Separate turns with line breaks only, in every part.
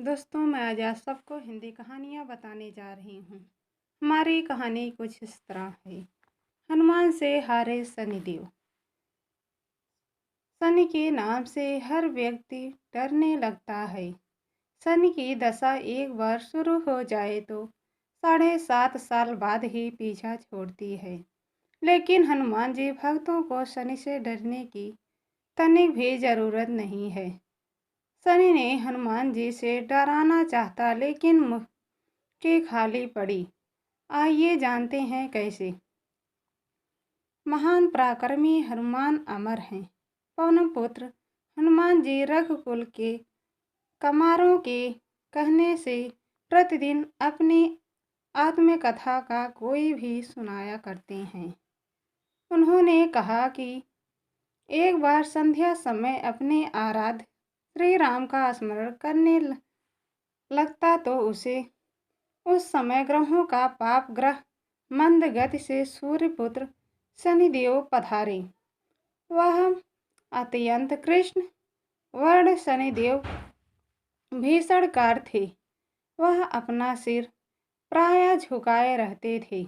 दोस्तों, मैं आज आप सबको हिंदी कहानियाँ बताने जा रही हूँ। हमारी कहानी कुछ इस तरह है। हनुमान से हारे शनिदेव। शनि के नाम से हर व्यक्ति डरने लगता है। शनि की दशा एक बार शुरू हो जाए तो 7.5 साल बाद ही पीछा छोड़ती है। लेकिन हनुमान जी भक्तों को शनि से डरने की तनिक भी जरूरत नहीं है। शनि ने हनुमान जी से डराना चाहता, लेकिन मुँह की खाली पड़ी। आइए जानते हैं कैसे। महान पराक्रमी हनुमान अमर हैं। पवन पुत्र हनुमान जी रघुकुल के कमारों के कहने से प्रतिदिन अपनी आत्मकथा का कोई भी सुनाया करते हैं। उन्होंने कहा कि एक बार संध्या समय अपने आराध्य श्री राम का स्मरण करने लगता तो उसे उस समय ग्रहों का पाप ग्रह मंद गति से सूर्यपुत्र शनिदेव पधारे। वह अत्यंत कृष्ण वर्ण शनिदेव भीषणकार थे। वह अपना सिर प्रायः झुकाए रहते थे,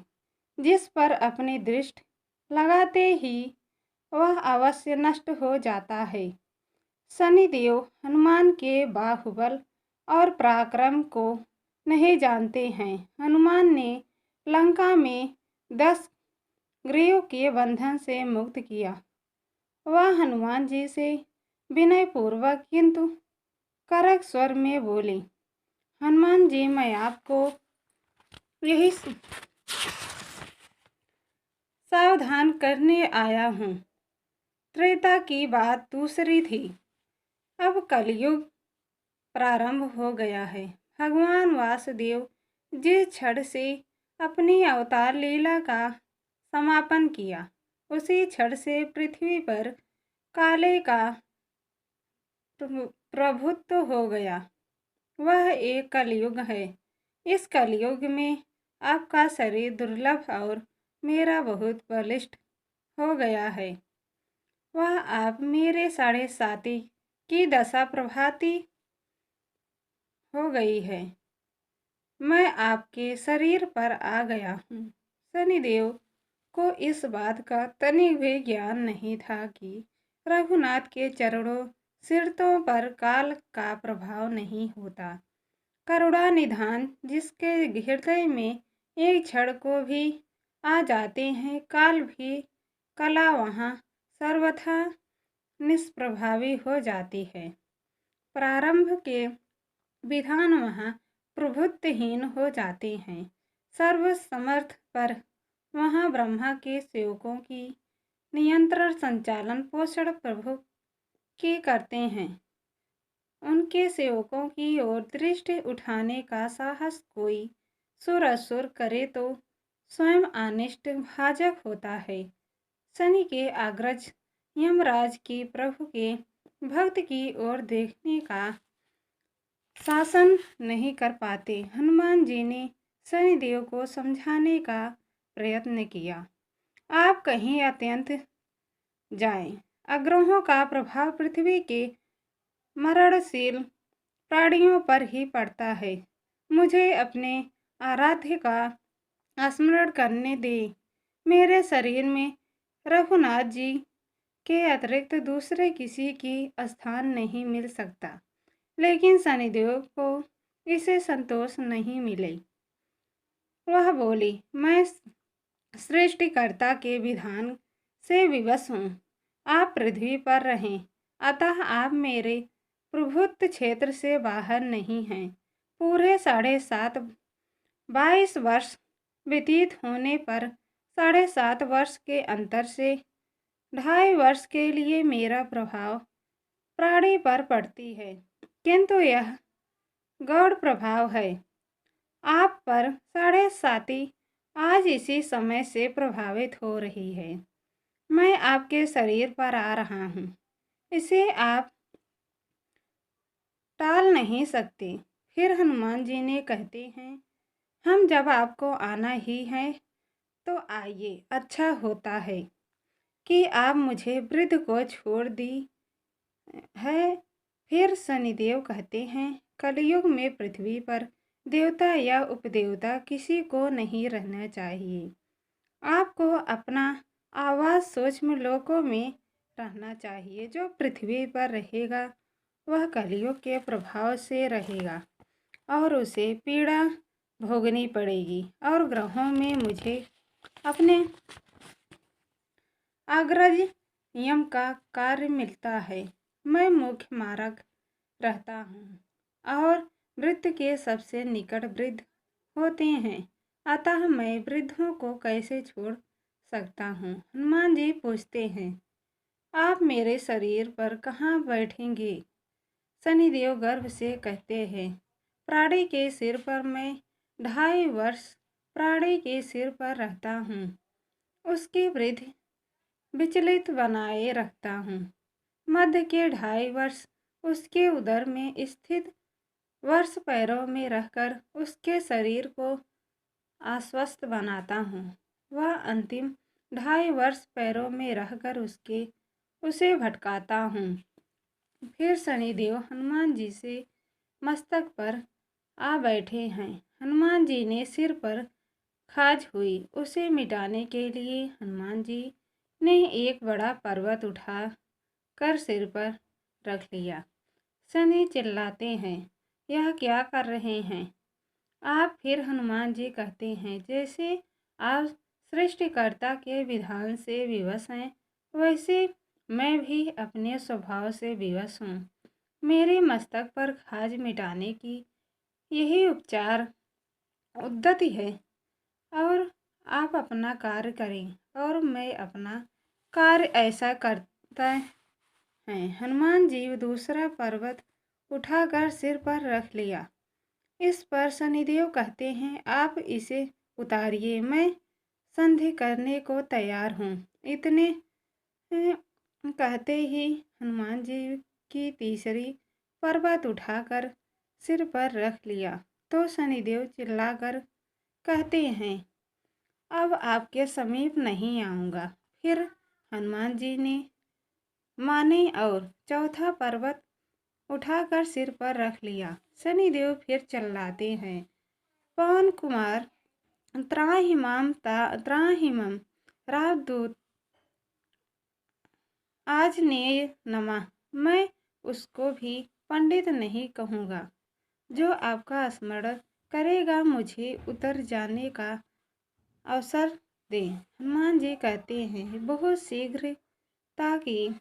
जिस पर अपनी दृष्टि लगाते ही वह अवश्य नष्ट हो जाता है। शनिदेव हनुमान के बाहुबल और पराक्रम को नहीं जानते हैं। हनुमान ने लंका में 10 ग्रीव के बंधन से मुक्त किया। वह हनुमान जी से विनयपूर्वक किंतु कड़क स्वर में बोले, हनुमान जी, मैं आपको यही सावधान करने आया हूँ। त्रेता की बात दूसरी थी, अब कलयुग प्रारंभ हो गया है। भगवान वासुदेव जिस क्षण से अपनी अवतार लीला का समापन किया, उसी क्षण से पृथ्वी पर काले का प्रभुत्व हो गया। वह एक कलयुग है। इस कलयुग में आपका शरीर दुर्लभ और मेरा बहुत बलिष्ठ हो गया है। वह आप मेरे 7.5 की दशा प्रभाती हो गई है। मैं आपके शरीर पर आ गया हूँ। शनिदेव को इस बात का तनिक भी ज्ञान नहीं था कि रघुनाथ के चरणों सिरतों पर काल का प्रभाव नहीं होता। करुणा निधान जिसके हृदय में एक क्षण को भी आ जाते हैं, काल भी कला वहाँ सर्वथा निष्प्रभावी हो जाती है। प्रारंभ के विधान वहाँ प्रभुत्वहीन हो जाते हैं। सर्वसमर्थ पर वहाँ ब्रह्मा के सेवकों की नियंत्रण संचालन पोषण प्रभु की करते हैं। उनके सेवकों की ओर दृष्टि उठाने का साहस कोई सुर असुर करे तो स्वयं अनिष्ट भाजक होता है। शनि के अग्रज यमराज की प्रभु के भक्त की ओर देखने का शासन नहीं कर पाते। हनुमान जी ने शनिदेव को समझाने का प्रयत्न किया। आप कहीं अत्यंत जाएं। अग्रहों का प्रभाव पृथ्वी के मरणशील प्राणियों पर ही पड़ता है। मुझे अपने आराध्य का स्मरण करने दे। मेरे शरीर में रघुनाथ जी के अतिरिक्त दूसरे किसी की स्थान नहीं मिल सकता। लेकिन शनिदेव को इसे संतोष नहीं मिले। वह बोली, मैं सृष्टिकर्ता के विधान से विवश हूँ। आप पृथ्वी पर रहें, अतः आप मेरे प्रभुत्व क्षेत्र से बाहर नहीं हैं। पूरे 7.5 22 वर्ष व्यतीत होने पर 7.5 वर्ष के अंतर से 2.5 वर्ष के लिए मेरा प्रभाव प्राणी पर पड़ती है, किंतु यह गौड़ प्रभाव है। आप पर 7.5 आज इसी समय से प्रभावित हो रही है। मैं आपके शरीर पर आ रहा हूँ, इसे आप टाल नहीं सकते। फिर हनुमान जी ने कहते हैं, हम जब आपको आना ही है तो आइए। अच्छा होता है कि आप मुझे वृद्ध को छोड़ दी है। फिर शनिदेव कहते हैं, कलयुग में पृथ्वी पर देवता या उपदेवता किसी को नहीं रहना चाहिए। आपको अपना आवास सूक्ष्म लोकों में रहना चाहिए। जो पृथ्वी पर रहेगा वह कलयुग के प्रभाव से रहेगा और उसे पीड़ा भोगनी पड़ेगी। और ग्रहों में मुझे अपने अग्रज यम का कार्य मिलता है। मैं मुख्य मार्ग रहता हूँ और वृत्त के सबसे निकट वृद्ध होते हैं, अतः मैं वृद्धों को कैसे छोड़ सकता हूँ। हनुमान जी पूछते हैं, आप मेरे शरीर पर कहाँ बैठेंगे? शनिदेव गर्व से कहते हैं, प्राणी के सिर पर मैं 2.5 वर्ष प्राणी के सिर पर रहता हूँ, उसकी वृद्धि विचलित बनाए रखता हूँ। मध्य के 2.5 वर्ष उसके उदर में स्थित वर्ष पैरों में रहकर उसके शरीर को आश्वस्त बनाता हूँ। वह अंतिम 2.5 वर्ष पैरों में रहकर उसे भटकाता हूँ। फिर शनिदेव हनुमान जी से मस्तक पर आ बैठे हैं। हनुमान जी ने सिर पर खाज हुई, उसे मिटाने के लिए हनुमान जी ने एक बड़ा पर्वत उठा कर सिर पर रख लिया। शनि चिल्लाते हैं, यह क्या कर रहे हैं आप? फिर हनुमान जी कहते हैं, जैसे आप सृष्टिकर्ता के विधान से विवश हैं, वैसे मैं भी अपने स्वभाव से विवश हूँ। मेरे मस्तक पर खाज मिटाने की यही उपचार उद्यति है और आप अपना कार्य करें और मैं अपना कार्य ऐसा करता है। हनुमान जी दूसरा पर्वत उठाकर सिर पर रख लिया। इस पर शनिदेव कहते हैं, आप इसे उतारिए, मैं संधि करने को तैयार हूँ। इतने कहते ही हनुमान जी की तीसरी पर्वत उठाकर सिर पर रख लिया तो शनिदेव चिल्लाकर कहते हैं, अब आपके समीप नहीं आऊँगा। फिर हनुमान जी ने माने और चौथा पर्वत उठाकर सिर पर रख लिया। शनिदेव फिर चिल्लाते हैं, पवन कुमार त्राहिमम रावदूत आज ने नमा। मैं उसको भी पंडित नहीं कहूँगा। जो आपका स्मरण करेगा मुझे उतर जाने का अवसर दें। हनुमान जी कहते हैं, बहुत शीघ्र, ताकि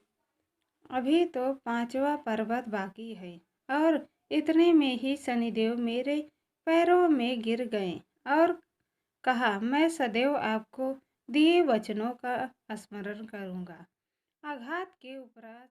अभी तो 5वां पर्वत बाकी है। और इतने में ही शनिदेव मेरे पैरों में गिर गए और कहा, मैं सदैव आपको दिए वचनों का स्मरण करूँगा। आघात के उपरांत